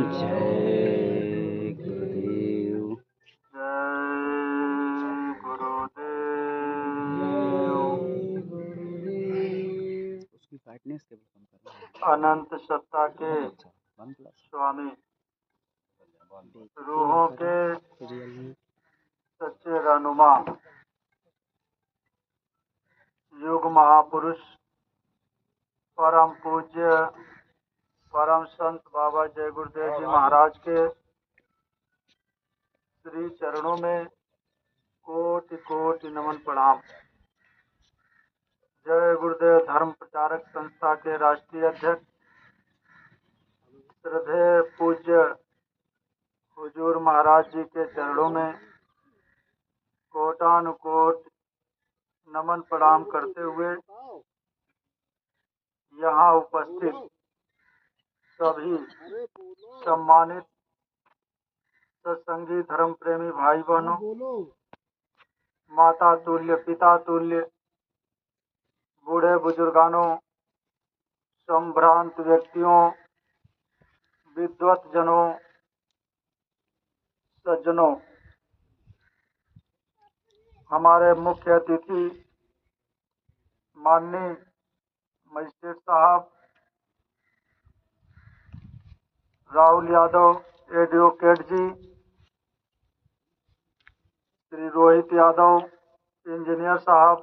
जय गुरुदेव। जय गुरुदेव। उसकी ब्राइटनेस केवल कम करना है। अनंत सत्ता के स्वामी, रूहों के सच्चे रहनुमा, युग महापुरुष, परम पूज्य परम संत बाबा जय गुरुदेव जी महाराज के श्री चरणों में कोटि कोटि नमन प्रणाम। जय गुरुदेव धर्म प्रचारक संस्था के राष्ट्रीय अध्यक्ष श्रद्धेय पूज्य हुजूर महाराज जी के चरणों में कोटानुकोट नमन प्रणाम करते हुए यहाँ उपस्थित सभी सम्मानित सत्संगी धर्म प्रेमी भाई बहनों, माता तुल्य पिता तुल्य बूढ़े बुजुर्गानों, संभ्रांत व्यक्तियों, विद्वत जनों, सज्जनों, हमारे मुख्य अतिथि माननीय मजिस्ट्रेट साहब राहुल यादव एडवोकेट जी, श्री रोहित यादव इंजीनियर साहब,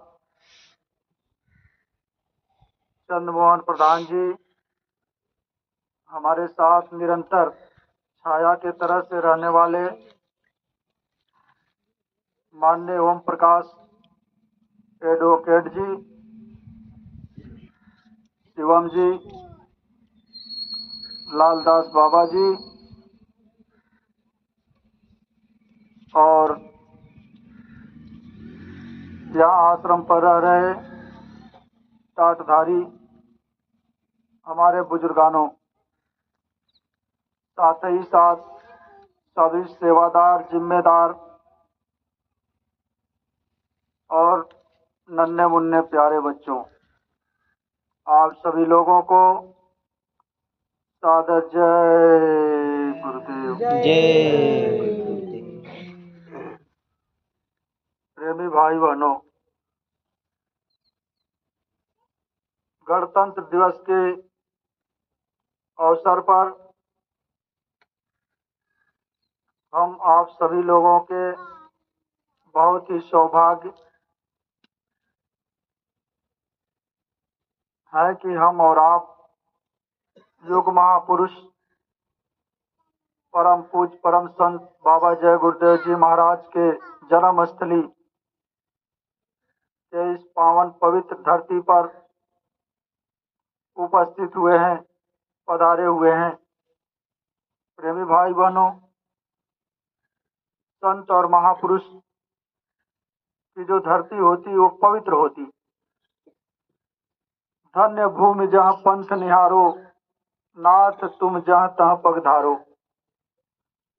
चंद्रमोहन प्रधान जी, हमारे साथ निरंतर छाया के तरह से रहने वाले माननीय ओम प्रकाश एडवोकेट जी, शिवम जी, लालदास बाबा जी और यहाँ आश्रम पर रह रहे टाटधारी हमारे बुजुर्गानों, साथ ही साथ सभी सेवादार, जिम्मेदार और नन्हे मुन्ने प्यारे बच्चों, आप सभी लोगों को सादर जय गुरुदेव। जय गुरुदेव। प्रेमी भाई बहनों, गणतंत्र दिवस के अवसर पर हम आप सभी लोगों के बहुत ही सौभाग्य है कि हम और आप युग महापुरुष परम पूज्य परम संत बाबा जय गुरुदेव जी महाराज के जन्म स्थली के इस पावन पवित्र धरती पर उपस्थित हुए हैं, पधारे हुए हैं। प्रेमी भाई बहनों, संत और महापुरुष की जो धरती होती वो पवित्र होती। धन्य भूमि जहाँ पंथ निहारो, नाथ तुम जहाँ तहाँ पगधारो।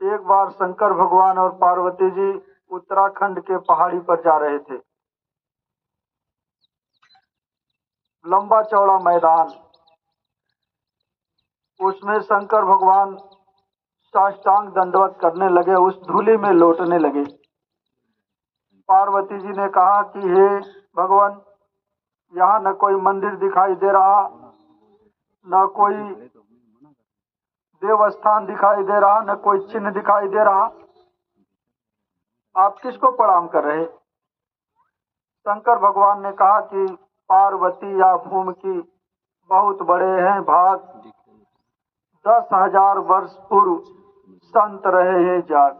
एक बार शंकर भगवान और पार्वती जी उत्तराखंड के पहाड़ी पर जा रहे थे। लंबा चौड़ा मैदान, उसमें शंकर भगवान साष्टांग दंडवत करने लगे, उस धूलि में लौटने लगे। पार्वती जी ने कहा कि हे भगवान, यहाँ न कोई मंदिर दिखाई दे रहा, न कोई देवस्थान दिखाई दे रहा, न कोई चिन्ह दिखाई दे रहा, आप किसको प्रणाम कर रहे? शंकर भगवान ने कहा कि पार्वती या भूमि की बहुत बड़े हैं भाग, 10,000 वर्ष पूर्व संत रहे हैं जाग।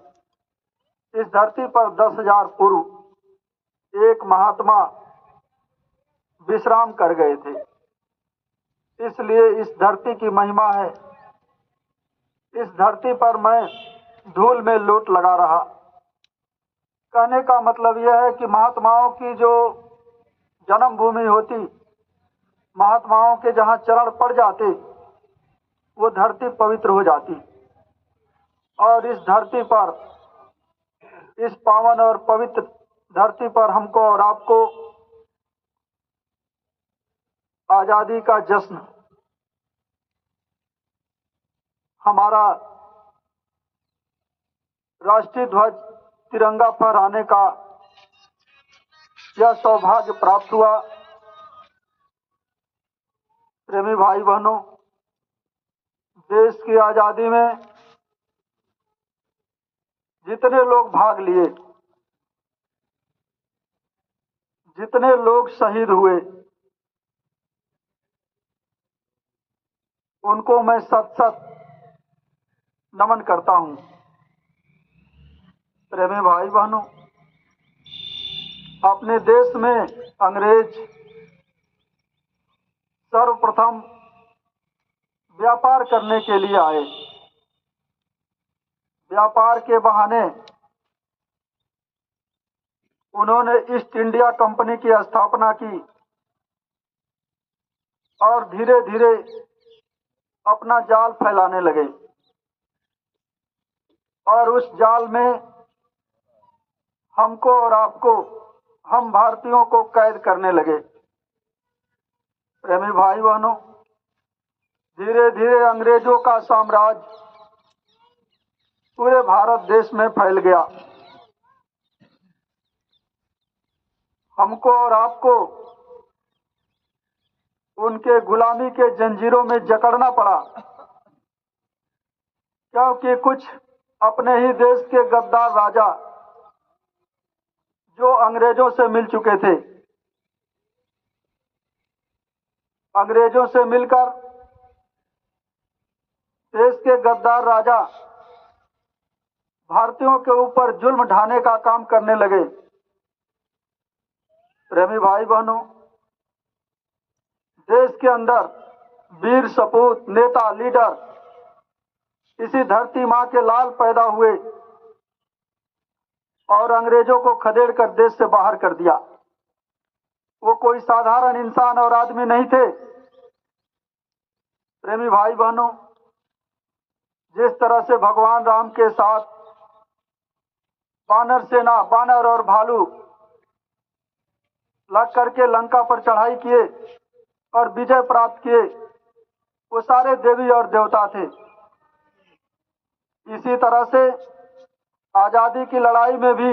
इस धरती पर 10,000 पूर्व एक महात्मा विश्राम कर गए थे, इसलिए इस धरती की महिमा है। इस धरती पर मैं धूल में लूट लगा रहा। कहने का मतलब यह है कि महात्माओं की जो जन्मभूमि होती, महात्माओं के जहाँ चरण पड़ जाते, वो धरती पवित्र हो जाती। और इस धरती पर, इस पावन और पवित्र धरती पर हमको और आपको आजादी का जश्न, हमारा राष्ट्रीय ध्वज तिरंगा फहराने का यह सौभाग्य प्राप्त हुआ। प्रेमी भाई बहनों, देश की आजादी में जितने लोग भाग लिए, जितने लोग शहीद हुए, उनको मैं सत सत नमन करता हूं। प्रेमी भाई बहनों, अपने देश में अंग्रेज सर्वप्रथम व्यापार करने के लिए आए। व्यापार के बहाने उन्होंने ईस्ट इंडिया कंपनी की स्थापना की और धीरे धीरे अपना जाल फैलाने लगे और उस जाल में हमको और आपको, हम भारतीयों को कैद करने लगे। प्रेमी भाई बहनों, धीरे धीरे अंग्रेजों का साम्राज्य पूरे भारत देश में फैल गया। हमको और आपको उनके गुलामी के जंजीरों में जकड़ना पड़ा, क्योंकि कुछ अपने ही देश के गद्दार राजा जो अंग्रेजों से मिल चुके थे, अंग्रेजों से मिलकर देश के गद्दार राजा भारतीयों के ऊपर जुल्म ढाने का काम करने लगे। प्रेमी भाई बहनों, देश के अंदर वीर सपूत, नेता, लीडर इसी धरती मां के लाल पैदा हुए और अंग्रेजों को खदेड़ कर देश से बाहर कर दिया। वो कोई साधारण इंसान और आदमी नहीं थे। प्रेमी भाई बहनों, जिस तरह से भगवान राम के साथ वानर सेना, वानर और भालू लग करके लंका पर चढ़ाई किए और विजय प्राप्त किए, वो सारे देवी और देवता थे। इसी तरह से आजादी की लड़ाई में भी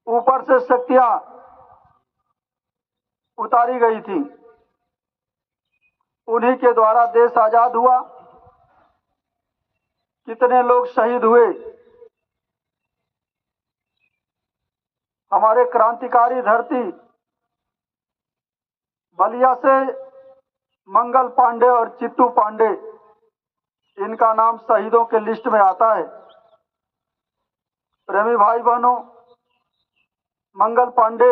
ऊपर से शक्तियां उतारी गई थी। उन्हीं के द्वारा देश आजाद हुआ। कितने लोग शहीद हुए। हमारे क्रांतिकारी धरती बलिया से मंगल पांडे और चित्तू पांडे, इनका नाम शहीदों के लिस्ट में आता है। प्रेमी भाई बहनों, मंगल पांडे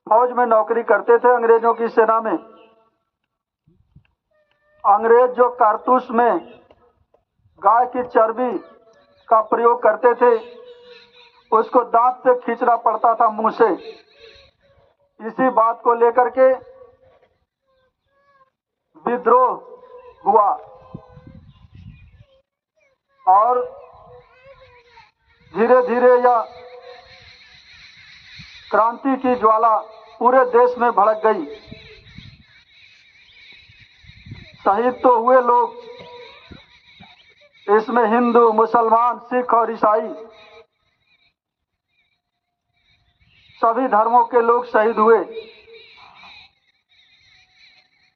फौज में नौकरी करते थे, अंग्रेजों की सेना में। अंग्रेज जो कारतूस में गाय की चर्बी का प्रयोग करते थे, उसको दांत से खींचना पड़ता था मुंह से। इसी बात को लेकर के विद्रोह हुआ और धीरे धीरे यह क्रांति की ज्वाला पूरे देश में भड़क गई। शहीद तो हुए लोग, इसमें हिंदू, मुसलमान, सिख और ईसाई सभी धर्मों के लोग शहीद हुए।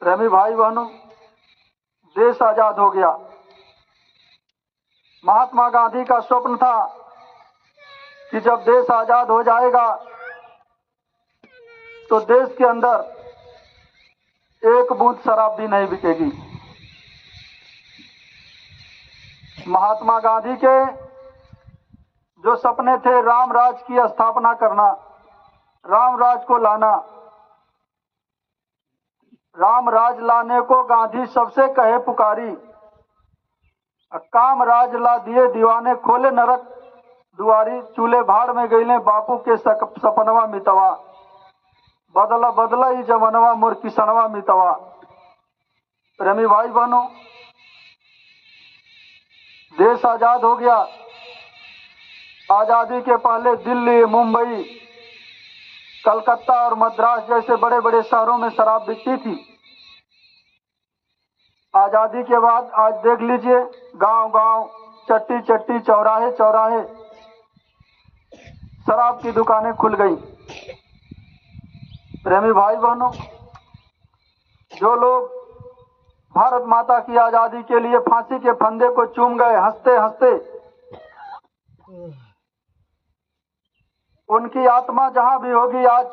प्रेमी भाई बहनों, देश आजाद हो गया। महात्मा गांधी का स्वप्न था कि जब देश आजाद हो जाएगा तो देश के अंदर एक बूंद शराब भी नहीं बिकेगी। महात्मा गांधी के जो सपने थे, राम राज की स्थापना करना, राम राज को लाना, राम राज लाने को गांधी सबसे कहे पुकारी। काम राज ला दिए दीवाने, खोले नरक दुआरी, चूल्हे भाड़ में गईले बापू के सपनवा मितवा, बदला बदला ही जमनवा मोर किसनवा मितवा। प्रेमी भाई बहनों, देश आजाद हो गया। आजादी के पहले दिल्ली, मुंबई, कलकत्ता और मद्रास जैसे बड़े बड़े शहरों में शराब बिकती थी। आजादी के बाद आज देख लीजिए, गांव गांव चट्टी चट्टी चौराहे चौराहे शराब की दुकानें खुल गई। प्रेमी भाई बहनों, जो लोग भारत माता की आजादी के लिए फांसी के फंदे को चूम गए हंसते हंसते, उनकी आत्मा जहां भी होगी आज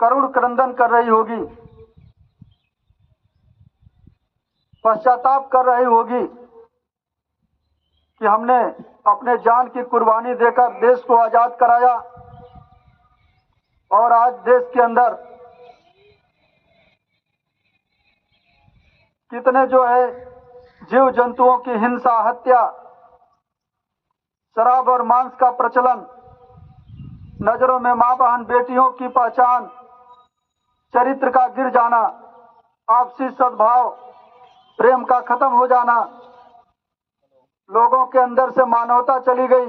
करुण क्रंदन कर रही होगी, पश्चाताप कर रही होगी कि हमने अपने जान की कुर्बानी देकर देश को आजाद कराया और आज देश के अंदर कितने जो है जीव जंतुओं की हिंसा, हत्या, शराब और मांस का प्रचलन, नजरों में मां बहन बेटियों की पहचान, चरित्र का गिर जाना, आपसी सद्भाव प्रेम का खत्म हो जाना, लोगों के अंदर से मानवता चली गई,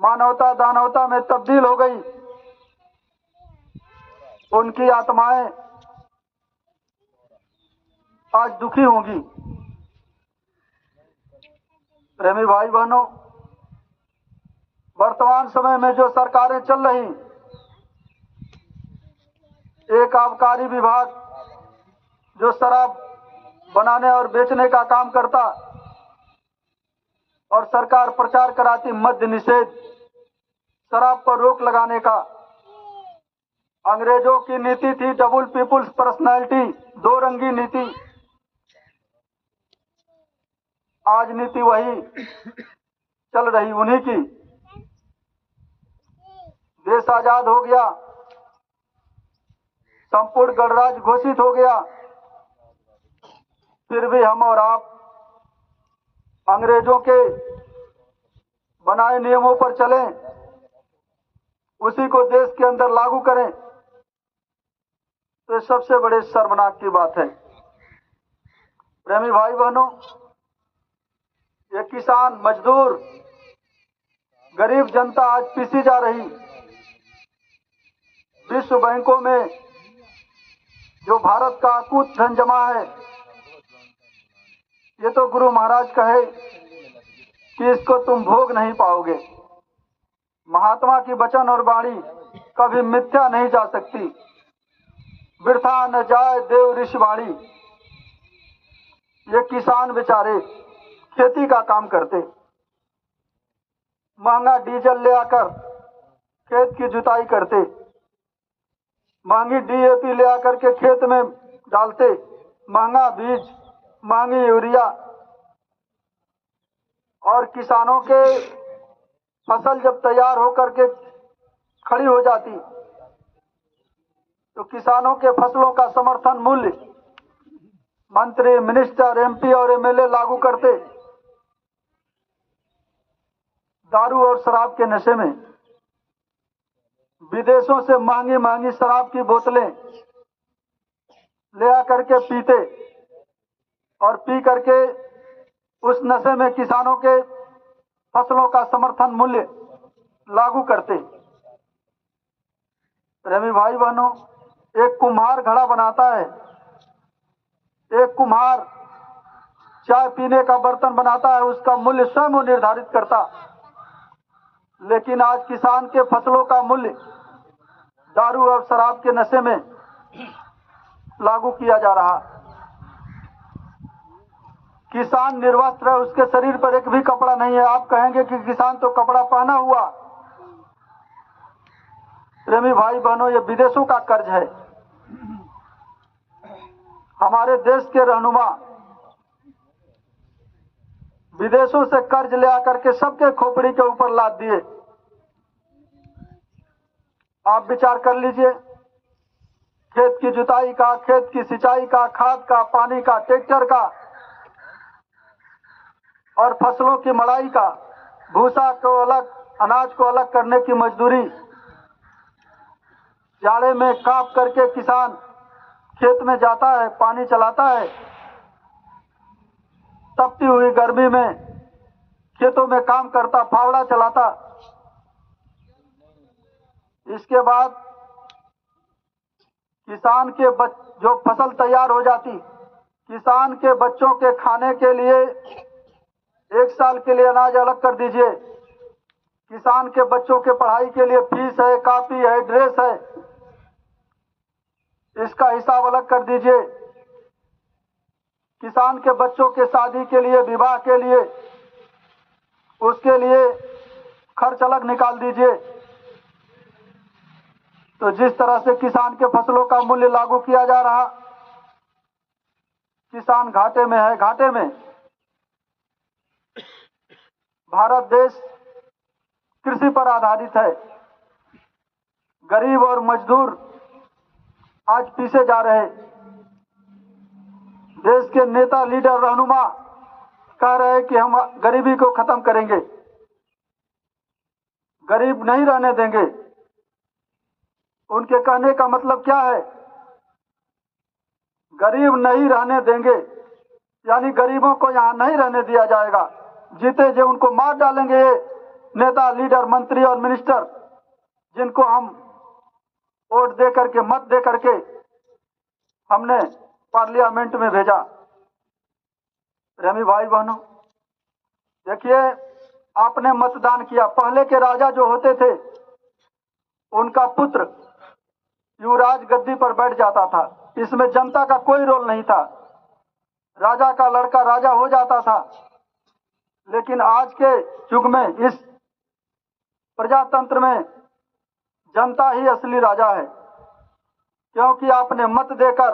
मानवता दानवता में तब्दील हो गई। उनकी आत्माएं आज दुखी होंगी। प्रेमी भाई बहनों, वर्तमान समय में जो सरकारें चल रही, एक आबकारी विभाग जो शराब बनाने और बेचने का काम करता और सरकार प्रचार कराती मद्य निषेध, शराब पर रोक लगाने का। अंग्रेजों की नीति थी डबल पीपुल्स पर्सनैलिटी, दो रंगी नीति। आज नीति वही चल रही उन्हीं की। देश आजाद हो गया, संपूर्ण गणराज्य घोषित हो गया, फिर भी हम और आप अंग्रेजों के बनाए नियमों पर चलें, उसी को देश के अंदर लागू करें, तो सबसे बड़े शर्मनाक की बात है। प्रेमी भाई बहनों, ये किसान, मजदूर, गरीब जनता आज पीसी जा रही। विश्व बैंकों में जो भारत का अकूत धन जमा है, ये तो गुरु महाराज कहे कि इसको तुम भोग नहीं पाओगे। महात्मा की वचन और वाणी कभी मिथ्या नहीं जा सकती। वृथा न जाए देव ऋषि वाणी। ये किसान बेचारे खेती का काम करते, महंगा डीजल ले आकर खेत की जुताई करते, महंगी डीएपी ले आकर के खेत में डालते, महंगा बीज, महंगी यूरिया, और किसानों के फसल जब तैयार होकर के खड़ी हो जाती तो किसानों के फसलों का समर्थन मूल्य मंत्री, मिनिस्टर, एमपी और एमएलए लागू करते। दारू और शराब के नशे में विदेशों से महंगी महंगी शराब की बोतलें ले आकर के पीते और पी करके उस नशे में किसानों के फसलों का समर्थन मूल्य लागू करते। प्रेमी भाई बहनों, एक कुम्हार घड़ा बनाता है, एक कुम्हार चाय पीने का बर्तन बनाता है, उसका मूल्य स्वयं वो निर्धारित करता। लेकिन आज किसान के फसलों का मूल्य दारू और शराब के नशे में लागू किया जा रहा। किसान निर्वस्त्र है, उसके शरीर पर एक भी कपड़ा नहीं है। आप कहेंगे कि किसान तो कपड़ा पहना हुआ। प्रेमी भाई बहनों, ये विदेशों का कर्ज है। हमारे देश के रहनुमा विदेशों से कर्ज ले आकर के सबके खोपड़ी के ऊपर लाद दिए। आप विचार कर लीजिए, खेत की जुताई का, खेत की सिंचाई का, खाद का, पानी का, ट्रैक्टर का और फसलों की मड़ाई का, भूसा को अलग, अनाज को अलग करने की मजदूरी, जाड़े में कांप करके किसान खेत में जाता है, पानी चलाता है, तपती हुई गर्मी में खेतों में काम करता, फावड़ा चलाता। इसके बाद किसान के जो फसल तैयार हो जाती, किसान के बच्चों के खाने के लिए 1 साल के लिए अनाज अलग कर दीजिए। किसान के बच्चों के पढ़ाई के लिए फीस है, कॉपी है, ड्रेस है, इसका हिसाब अलग कर दीजिए। किसान के बच्चों के शादी के लिए, विवाह के लिए, उसके लिए खर्च अलग निकाल दीजिए। तो जिस तरह से किसान के फसलों का मूल्य लागू किया जा रहा, किसान घाटे में है, घाटे में। भारत देश कृषि पर आधारित है। गरीब और मजदूर आज पीछे जा रहे। देश के नेता, लीडर, रहनुमा कह रहे हैं कि हम गरीबी को खत्म करेंगे, गरीब नहीं रहने देंगे। उनके कहने का मतलब क्या है? गरीब नहीं रहने देंगे, यानी गरीबों को यहां नहीं रहने दिया जाएगा। जीते जी उनको मार डालेंगे ये नेता, लीडर, मंत्री और मिनिस्टर, जिनको हम वोट दे करके, मत दे करके हमने पार्लियामेंट में भेजा। प्रेमी भाई बहनों, देखिए, आपने मतदान किया। पहले के राजा जो होते थे, उनका पुत्र युवराज गद्दी पर बैठ जाता था। इसमें जनता का कोई रोल नहीं था। राजा का लड़का राजा हो जाता था। लेकिन आज के युग में, इस प्रजातंत्र में, जनता ही असली राजा है। क्योंकि आपने मत देकर,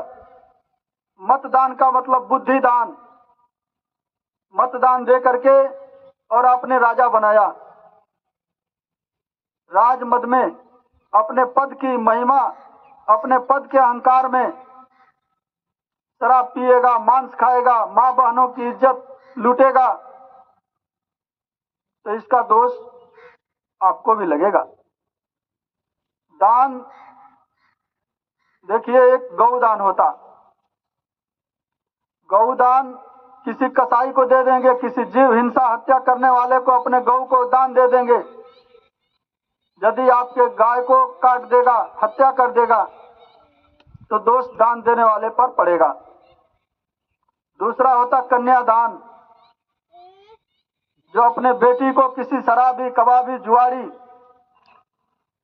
मतदान का मतलब बुद्धिदान, मतदान दे करके और आपने राजा बनाया। राजमद में अपने पद की महिमा, अपने पद के अहंकार में शराब पिएगा, मांस खाएगा, मां बहनों की इज्जत लूटेगा, तो इसका दोष आपको भी लगेगा। दान, देखिए, एक गौदान होता। गौदान किसी कसाई को दे देंगे, किसी जीव हिंसा हत्या करने वाले को अपने गौ को दान दे देंगे। यदि आपके गाय को काट देगा, हत्या कर देगा, तो दोष दान देने वाले पर पड़ेगा। दूसरा होता कन्यादान, जो अपने बेटी को किसी शराबी, कबाबी, जुआरी,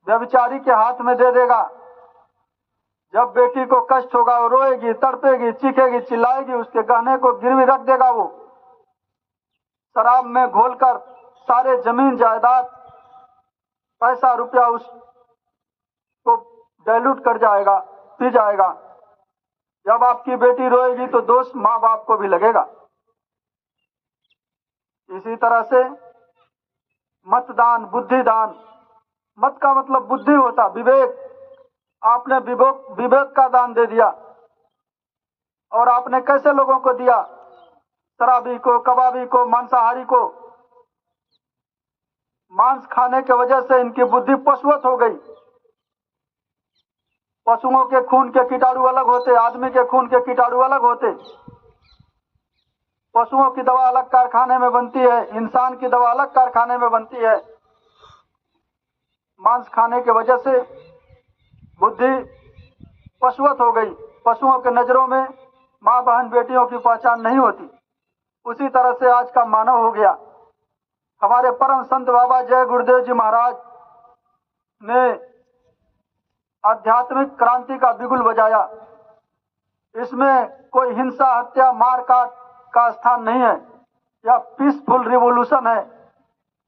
व्यभिचारी के हाथ में दे देगा। जब बेटी को कष्ट होगा, वो रोएगी, तड़पेगी, चीखेगी, चिल्लाएगी, उसके गहने को गिरवी रख देगा। वो शराब में घोलकर सारे जमीन जायदाद, पैसा रुपया उसको डाइल्यूट कर जाएगा, पी जाएगा। जब आपकी बेटी रोएगी तो दोष माँ बाप को भी लगेगा। इसी तरह से मतदान, बुद्धिदान, मत का मतलब बुद्धि होता, विवेक। आपने विवेक का दान दे दिया। और आपने कैसे लोगों को दिया? शराबी को, कबाबी को, मांसाहारी को। मांस खाने की वजह से इनकी बुद्धि पशुवत हो गई। पशुओं के खून के कीटाणु अलग होते, आदमी के खून के कीटाणु अलग होते। पशुओं की दवा अलग कारखाने में बनती है, इंसान की दवा अलग कारखाने में बनती है। मांस खाने की वजह से बुद्धि पशुवत हो गई। पशुओं के नजरों में माँ, बहन, बेटियों की पहचान नहीं होती। उसी तरह से आज का मानव हो गया। हमारे परम संत बाबा जय गुरुदेव जी महाराज ने आध्यात्मिक क्रांति का बिगुल बजाया। इसमें कोई हिंसा, हत्या, मार काट का स्थान नहीं है। यह पीसफुल रिवॉल्यूशन है,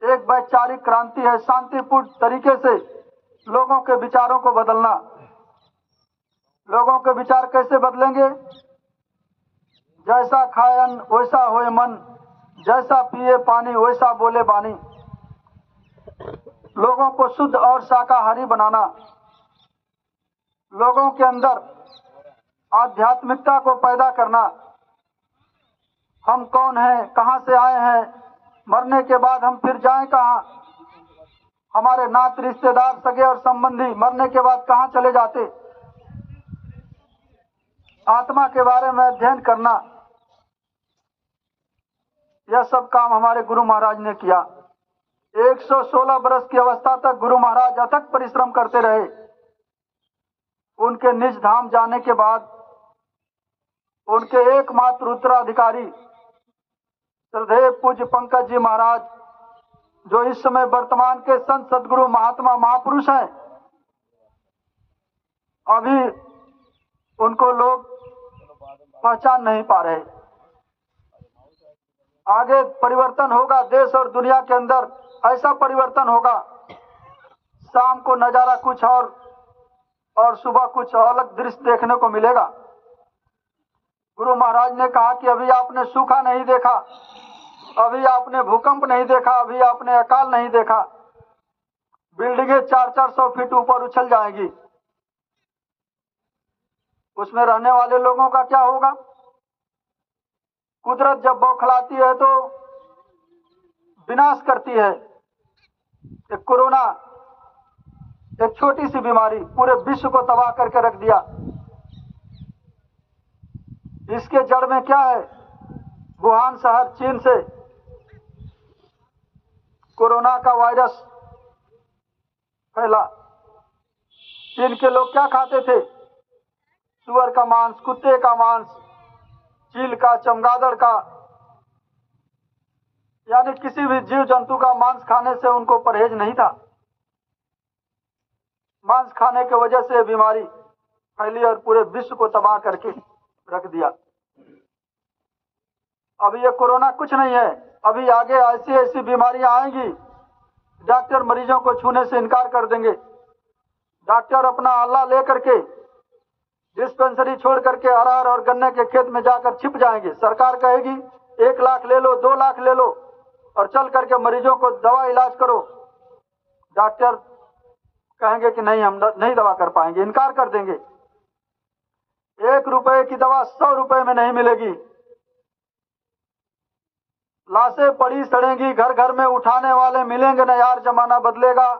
एक वैचारिक क्रांति है। शांतिपूर्ण तरीके से लोगों के विचारों को बदलना। लोगों के विचार कैसे बदलेंगे? जैसा खाए अन्न वैसा होए मन, जैसा पिए पानी वैसा बोले बानी। लोगों को शुद्ध और शाकाहारी बनाना, लोगों के अंदर आध्यात्मिकता को पैदा करना। हम कौन हैं, कहां से आए हैं, मरने के बाद हम फिर जाएं कहां? हमारे नात, रिश्तेदार, सगे और संबंधी मरने के बाद कहां चले जाते? आत्मा के बारे में अध्ययन करना, यह सब काम हमारे गुरु महाराज ने किया। 116 वर्ष की अवस्था तक गुरु महाराज अथक परिश्रम करते रहे। उनके निज धाम जाने के बाद उनके एकमात्र उत्तराधिकारी श्रद्धेय पूज्य पंकज जी महाराज, जो इस समय वर्तमान के संत सदगुरु महात्मा महापुरुष हैं, अभी उनको लोग पहचान नहीं पा रहे। आगे परिवर्तन होगा देश और दुनिया के अंदर, ऐसा परिवर्तन होगा, शाम को नजारा कुछ और सुबह कुछ अलग दृश्य देखने को मिलेगा। गुरु महाराज ने कहा कि अभी आपने सूखा नहीं देखा, अभी आपने भूकंप नहीं देखा, अभी आपने अकाल नहीं देखा। बिल्डिंगें 400-400 फीट ऊपर उछल जाएंगी, उसमें रहने वाले लोगों का क्या होगा? कुदरत जब बौखलाती है तो विनाश करती है। एक कोरोना, एक छोटी सी बीमारी पूरे विश्व को तबाह करके रख दिया। इसके जड़ में क्या है? वुहान शहर चीन से कोरोना का वायरस फैला। चीन के लोग क्या खाते थे? सुअर का मांस, कुत्ते का मांस, चील का, चमगादड़ का, यानी किसी भी जीव जंतु का मांस खाने से उनको परहेज नहीं था। मांस खाने की वजह से बीमारी फैली और पूरे विश्व को तबाह करके रख दिया। अभी ये कोरोना कुछ नहीं है, अभी आगे ऐसी ऐसी बीमारियां आएंगी, डॉक्टर मरीजों को छूने से इनकार कर देंगे। डॉक्टर अपना आल्ला लेकर के डिस्पेंसरी छोड़ करके अरहर और गन्ने के खेत में जाकर छिप जाएंगे। सरकार कहेगी 1 लाख ले लो, 2 लाख ले लो और चल करके मरीजों को दवा इलाज करो। डॉक्टर कहेंगे कि नहीं, हम नहीं दवा कर पाएंगे, इनकार कर देंगे। 1 रुपए की दवा 100 रुपए में नहीं मिलेगी। लाशें पड़ी सड़ेंगी, घर घर में उठाने वाले मिलेंगे न यार, जमाना बदलेगा।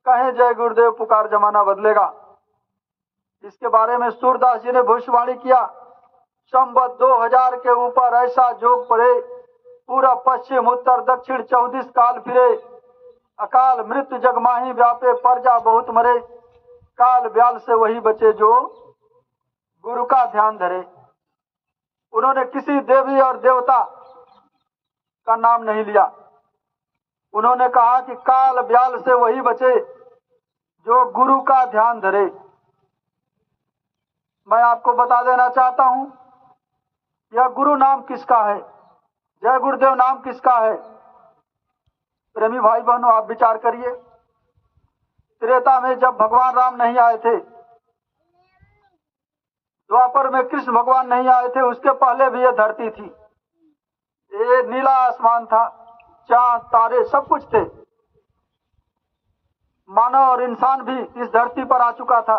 कहें जय गुरुदेव पुकार, जमाना बदलेगा। इसके बारे में सूरदास जी ने भविष्यवाणी किया। संवत 2000 के ऊपर ऐसा जोग पड़े, पूरा पश्चिम उत्तर दक्षिण 34 काल फिरे। अकाल मृत्यु जगमाही व्यापे, प्रजा बहुत मरे। काल ब्याल से वही बचे जो गुरु का ध्यान धरे। उन्होंने किसी देवी और देवता का नाम नहीं लिया। उन्होंने कहा कि काल ब्याल से वही बचे जो गुरु का ध्यान धरे। मैं आपको बता देना चाहता हूं, यह गुरु नाम किसका है, जय गुरुदेव नाम किसका है? प्रेमी भाई बहनों, आप विचार करिए। त्रेता में जब भगवान राम नहीं आए थे, द्वापर में कृष्ण भगवान नहीं आए थे, उसके पहले भी यह धरती थी। ये नीला आसमान था, चांद तारे सब कुछ थे। मानव और इंसान भी इस धरती पर आ चुका था।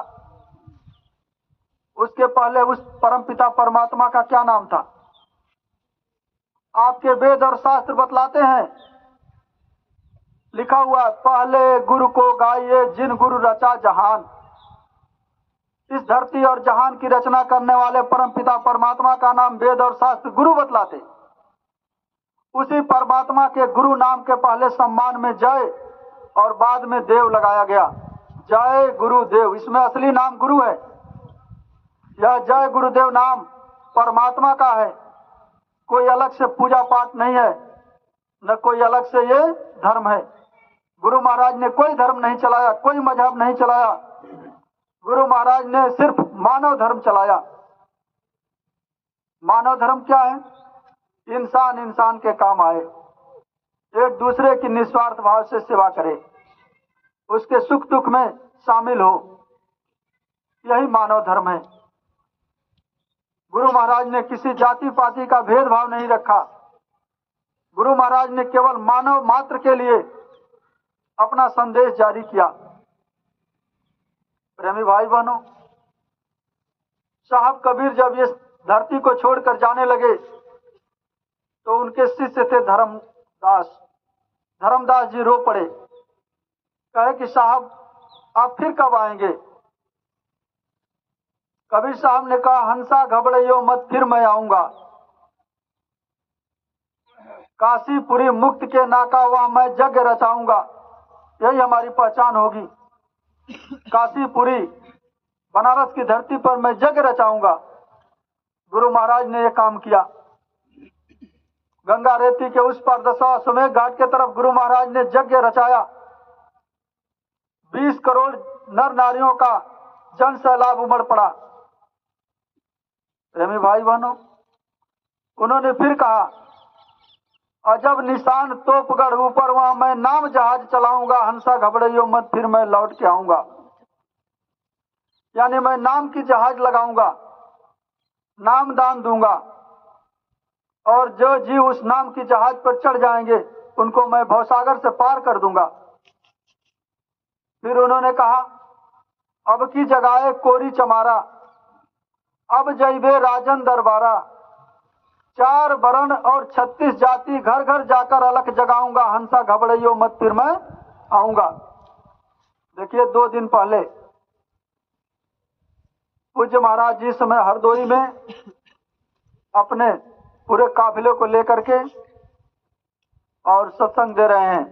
उसके पहले उस परमपिता परमात्मा का क्या नाम था? आपके वेद और शास्त्र बतलाते हैं, लिखा हुआ, पहले गुरु को गाइए जिन गुरु रचा जहान। इस धरती और जहान की रचना करने वाले परमपिता परमात्मा का नाम वेद और शास्त्र गुरु बतलाते। उसी परमात्मा के गुरु नाम के पहले सम्मान में जय और बाद में देव लगाया गया। जय गुरुदेव, इसमें असली नाम गुरु है। यह जय गुरुदेव नाम परमात्मा का है, कोई अलग से पूजा पाठ नहीं है, न कोई अलग से ये धर्म है। गुरु महाराज ने कोई धर्म नहीं चलाया, कोई मजहब नहीं चलाया। गुरु महाराज ने सिर्फ मानव धर्म चलाया। मानव धर्म क्या है? इंसान इंसान के काम आए, एक दूसरे की निस्वार्थ भाव से सेवा करे, उसके सुख दुख में शामिल हो, यही मानव धर्म है। गुरु महाराज ने किसी जाति पाति का भेदभाव नहीं रखा। गुरु महाराज ने केवल मानव मात्र के लिए अपना संदेश जारी किया। प्रेमी भाई बहनों, साहब कबीर जब इस धरती को छोड़कर जाने लगे तो उनके शिष्य थे धर्मदास। धर्मदास जी रो पड़े, कहे कि साहब आप फिर कब आएंगे? कबीर साहब ने कहा, हंसा घबराइयो मत, फिर मैं आऊंगा। काशीपुरी मुक्त के नाका वहां मैं जग रचाऊंगा, यही हमारी पहचान होगी। काशीपुरी बनारस की धरती पर मैं जग रचाऊंगा। गुरु महाराज ने यह काम किया। गंगा रेती के उस पार 10वां अश्वमेध घाट के तरफ गुरु महाराज ने यज्ञ रचाया। 20 करोड़ नर नारियों का जन सैलाब उमड़ पड़ा। प्रेमी भाई बहनों, उन्होंने फिर कहा, अजब निशान तोपगढ़ ऊपर, वहां मैं नाम जहाज चलाऊंगा, हंसा घबराइयो मत, फिर मैं लौट के आऊंगा। यानी मैं नाम की जहाज लगाऊंगा, नाम दान दूंगा, और जो जीव उस नाम की जहाज पर चढ़ जाएंगे उनको मैं भवसागर से पार कर दूंगा। फिर उन्होंने कहा, अब की जगह कोरी चमारा, अब जैबे राजन दरबारा, 4 वर्ण और 36 जाति, घर घर जाकर अलख जगाऊंगा, हंसा घबराइयो मत, फिर मैं आऊंगा। देखिए, 2 दिन पहले पूज्य महाराज जी समय हरदोई में अपने पूरे काफिले को लेकर के और सत्संग दे रहे हैं।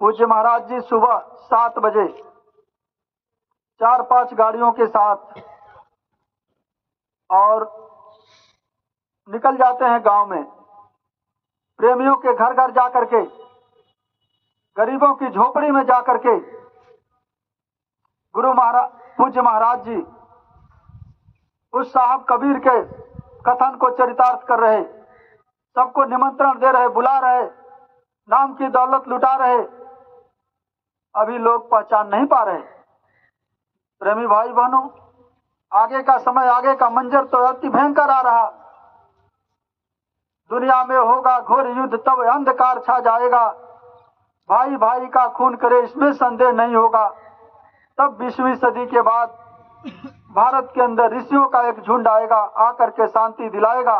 पूज्य महाराज जी सुबह 7 बजे 4-5 गाड़ियों के साथ और निकल जाते हैं गांव में, प्रेमियों के घर घर जाकर के, गरीबों की झोपड़ी में जाकर के गुरु महाराज पूज्य महाराज जी उस साहब कबीर के कथन को चरितार्थ कर रहे, सबको निमंत्रण दे रहे, बुला रहे, नाम की दौलत लुटा रहे। अभी लोग पहचान नहीं पा रहे। प्रेमी भाई बहनों, आगे का समय, आगे का मंजर तो अति भयंकर आ रहा। दुनिया में होगा घोर युद्ध, तब अंधकार छा जाएगा, भाई भाई का खून करे इसमें संदेह नहीं होगा। तब 20वीं सदी के बाद भारत के अंदर ऋषियों का एक झुंड आएगा, आकर के शांति दिलाएगा।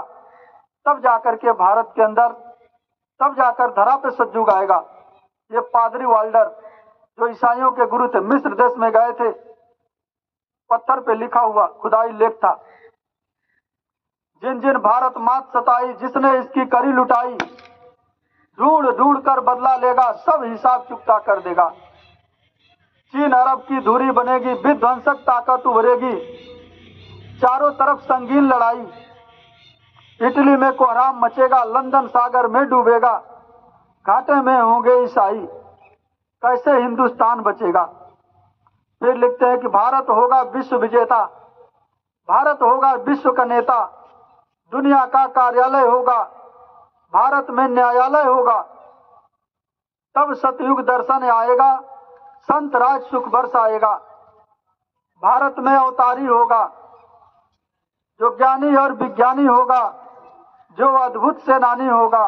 तब जाकर के भारत के अंदर, तब जाकर धरा पे सतयुग आएगा। ये पादरी वाल्डर जो ईसाइयों के गुरु थे, मिस्र देश में गए थे, पत्थर पे लिखा हुआ खुदाई लेख था, जिन जिन भारत मात सताई, जिसने इसकी करी लुटाई, ढूंढ ढूंढ कर बदला लेगा, सब हिसाब चुकता कर देगा। चीन अरब की धुरी बनेगी, विध्वंसक ताकत उभरेगी, चारों तरफ संगीन लड़ाई, इटली में कोहराम मचेगा, लंदन सागर में डूबेगा, घाटे में होंगे ईसाई, कैसे हिंदुस्तान बचेगा। फिर लिखते हैं कि भारत होगा विश्व विजेता, भारत होगा विश्व का नेता, दुनिया का कार्यालय होगा, भारत में न्यायालय होगा, तब सतयुग दर्शन आएगा, संत राज सुख बरस आएगा, भारत में अवतारी होगा, जो ज्ञानी और विज्ञानी होगा, जो अद्भुत सेनानी होगा,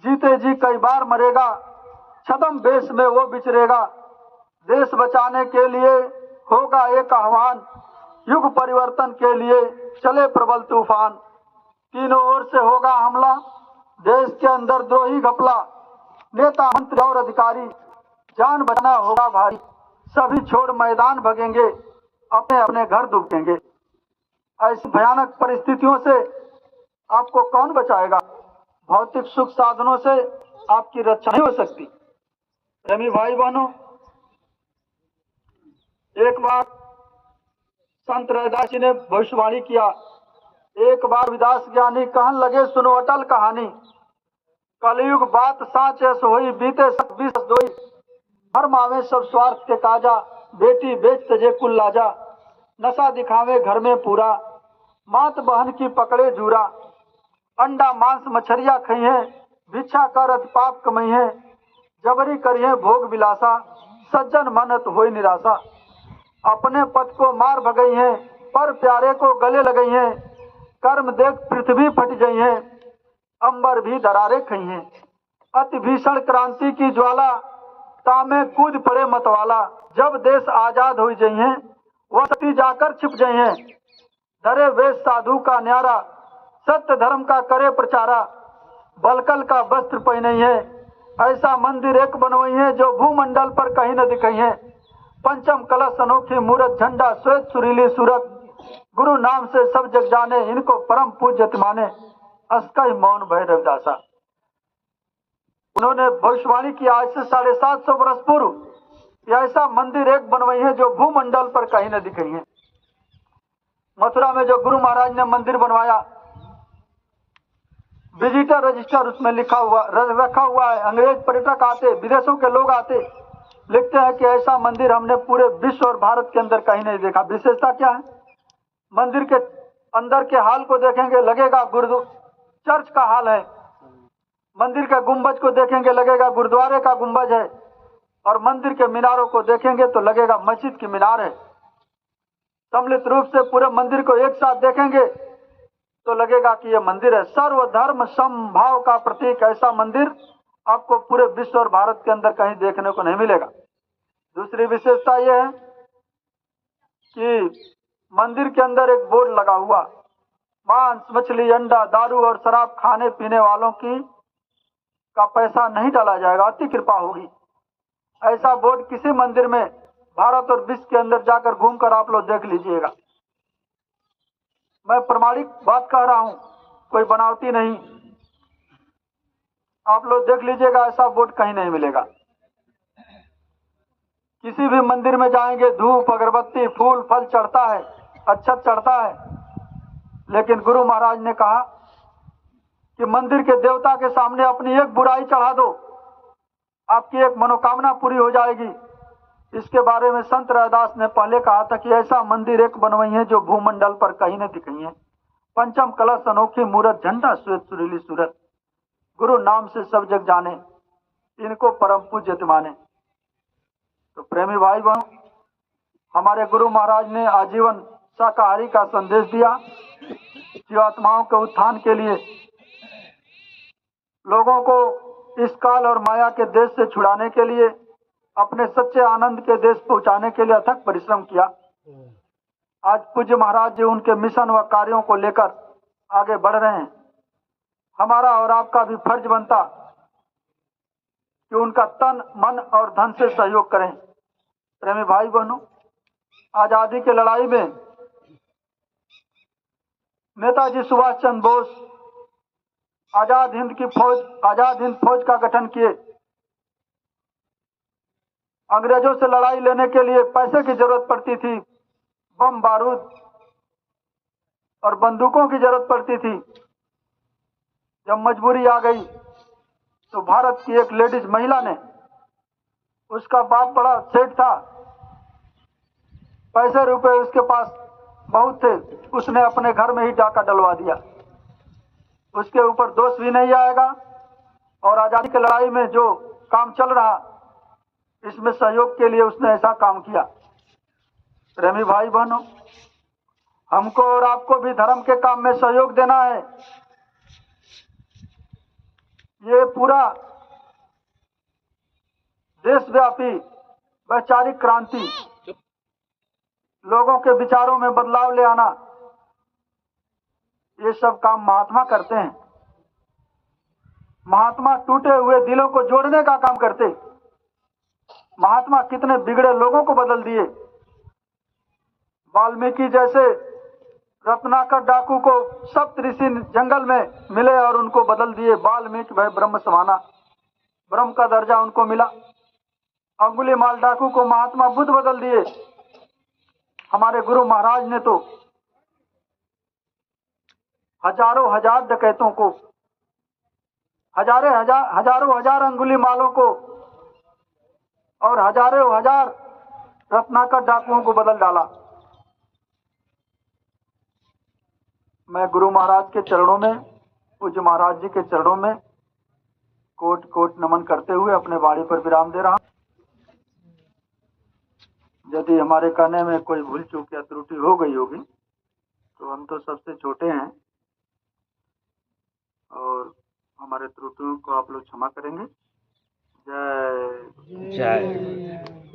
जीते जी कई बार मरेगा, छद्म वेश में वो विचरेगा, देश बचाने के लिए होगा एक आह्वान, युग परिवर्तन के लिए चले प्रबल तूफान, तीनों ओर से होगा हमला, देश के अंदर द्रोही घपला, नेता मंत्री और अधिकारी, जान बचाना होगा भारी, सभी छोड़ मैदान भगेंगे, अपने अपने घर डूबेंगे। ऐसी भयानक परिस्थितियों से आपको कौन बचाएगा? भौतिक सुख साधनों से आपकी रक्षा नहीं हो सकती। प्रेमी भाई बहनों, एक बार संत रविदास जी ने भविष्यवाणी किया, एक बार विदास ज्ञानी कहन लगे सुनो अटल कहानी, कलयुग बात साच ऐस होई, बीते 20 दोई, हर मावे सब स्वार्थ के काजा, बेटी बेच तजे कुल लाजा, नशा दिखावे घर में पूरा, मात बहन की पकड़े जूरा, अंडा मांस मछरिया खई है, भिक्षा करत पाप कमई है, जबरी करिए भोग विलासा, सज्जन मनत होई निराशा, अपने पद को मार भगई है, पर प्यारे को गले लगई है, कर्म देख पृथ्वी फट गई है, अंबर भी दरारे खई है, अति भीषण क्रांति की ज्वाला, तामे कूद पड़े मतवाला, जब देश आजाद हो गई है, वह सती जाकर छिप गई है, धरे वेश साधु का न्यारा, सत्य धर्म का करे प्रचारा, बलकल का वस्त्र पहने है, ऐसा मंदिर एक बनवई है, जो भूमंडल पर कहीं न दिखाई है, पंचम कलश अनोखी मूरत, झंडा श्वेत सुरीली सूरत, गुरु नाम से सब जग जाने, इनको परम पूज्य माने, अस्कई मौन भय रविदासा। उन्होंने भविष्यवाणी किया आज से 750 वर्ष पूर्व, ऐसा मंदिर एक बनवई है जो भूमंडल पर कहीं न दिखाई है। मथुरा में जो गुरु महाराज ने मंदिर बनवाया, विजिटर रजिस्टर उसमें लिखा हुआ रखा हुआ है। अंग्रेज पर्यटक आते, विदेशों के लोग आते, लिखते हैं कि ऐसा मंदिर हमने पूरे विश्व और भारत के अंदर कहीं नहीं देखा। विशेषता क्या है? मंदिर के अंदर के हाल को देखेंगे लगेगा चर्च का हाल है। मंदिर के गुंबज को देखेंगे लगेगा गुरुद्वारे का गुंबज है, और मंदिर के मीनारों को देखेंगे तो लगेगा मस्जिद की मीनार है। सम्मिलित रूप से पूरे मंदिर को एक साथ देखेंगे तो लगेगा कि यह मंदिर है। सर्वधर्म समभाव का प्रतीक ऐसा मंदिर आपको पूरे विश्व और भारत के अंदर कहीं देखने को नहीं मिलेगा। दूसरी विशेषता यह है कि मंदिर के अंदर एक बोर्ड लगा हुआ, मांस मछली अंडा दारू और शराब खाने पीने वालों का पैसा नहीं डाला जाएगा, अति कृपा होगी। ऐसा बोर्ड किसी मंदिर में भारत और विश्व के अंदर जाकर घूमकर आप लोग देख लीजिएगा। मैं प्रमाणिक बात कह रहा हूं, कोई बनावटी नहीं। आप लोग देख लीजिएगा, ऐसा बोर्ड कहीं नहीं मिलेगा। किसी भी मंदिर में जाएंगे धूप अगरबत्ती फूल फल चढ़ता है, अक्षत चढ़ता है, लेकिन गुरु महाराज ने कहा कि मंदिर के देवता के सामने अपनी एक बुराई चढ़ा दो, आपकी एक मनोकामना पूरी हो जाएगी। इसके बारे में संत रैदास ने पहले कहा था कि ऐसा मंदिर एक बनवाई है जो भूमंडल पर कहीं न दिखाई है। पंचम कलश अनोखी मूरत झंडा श्वेत सुरीली सूरत, गुरु नाम से सब जग जाने, इनको परम पूज्य माने। तो प्रेमी भाई बहनों, हमारे गुरु महाराज ने आजीवन शाकाहारी का संदेश दिया। जीवात्माओं के उत्थान के लिए, लोगों को इस काल और माया के देश से छुड़ाने के लिए, अपने सच्चे आनंद के देश पहुंचाने के लिए अथक परिश्रम किया। आज पूज्य महाराज जी उनके मिशन व कार्यों को लेकर आगे बढ़ रहे हैं। हमारा और आपका भी फर्ज बनता कि उनका तन मन और धन से सहयोग करें। प्रेमी भाई बहनों, आजादी की लड़ाई में नेताजी सुभाष चंद्र बोस आजाद हिंद फौज का गठन किए। अंग्रेजों से लड़ाई लेने के लिए पैसे की जरूरत पड़ती थी, बम बारूद और बंदूकों की जरूरत पड़ती थी। जब मजबूरी आ गई तो भारत की एक लेडीज महिला ने, उसका बाप बड़ा सेठ था, पैसे रुपए उसके पास बहुत थे, उसने अपने घर में ही डाका डलवा दिया। उसके ऊपर दोष भी नहीं आएगा, और आजादी की लड़ाई में जो काम चल रहा इसमें सहयोग के लिए उसने ऐसा काम किया। प्रेमी भाई बहनों, हमको और आपको भी धर्म के काम में सहयोग देना है। ये पूरा देशव्यापी वैचारिक क्रांति, लोगों के विचारों में बदलाव ले आना, ये सब काम महात्मा करते हैं। महात्मा टूटे हुए दिलों को जोड़ने का काम करते। महात्मा कितने बिगड़े लोगों को बदल दिए। वाल्मीकि जैसे रत्नाकर डाकू को सप्त ऋषि जंगल में मिले और उनको बदल दिए। वाल्मीकि भाई ब्रह्म समाना, ब्रह्म का दर्जा उनको मिला। अंगुलीमाल डाकू को महात्मा बुद्ध बदल दिए। हमारे गुरु महाराज ने तो हजारों हजार डकैतों को, हजारों हजार अंगुलीमालों को और हजारों हजार रत्नाकर डाकुओं को बदल डाला। मैं गुरु महाराज के चरणों में, पूज्य महाराज जी के चरणों में कोट कोट नमन करते हुए अपने वाणी पर विराम दे रहा हूं। यदि हमारे कहने में कोई भूल चूक या त्रुटि हो गई होगी तो हम तो सबसे छोटे हैं, और हमारे त्रुटियों को आप लोग क्षमा करेंगे। जय जय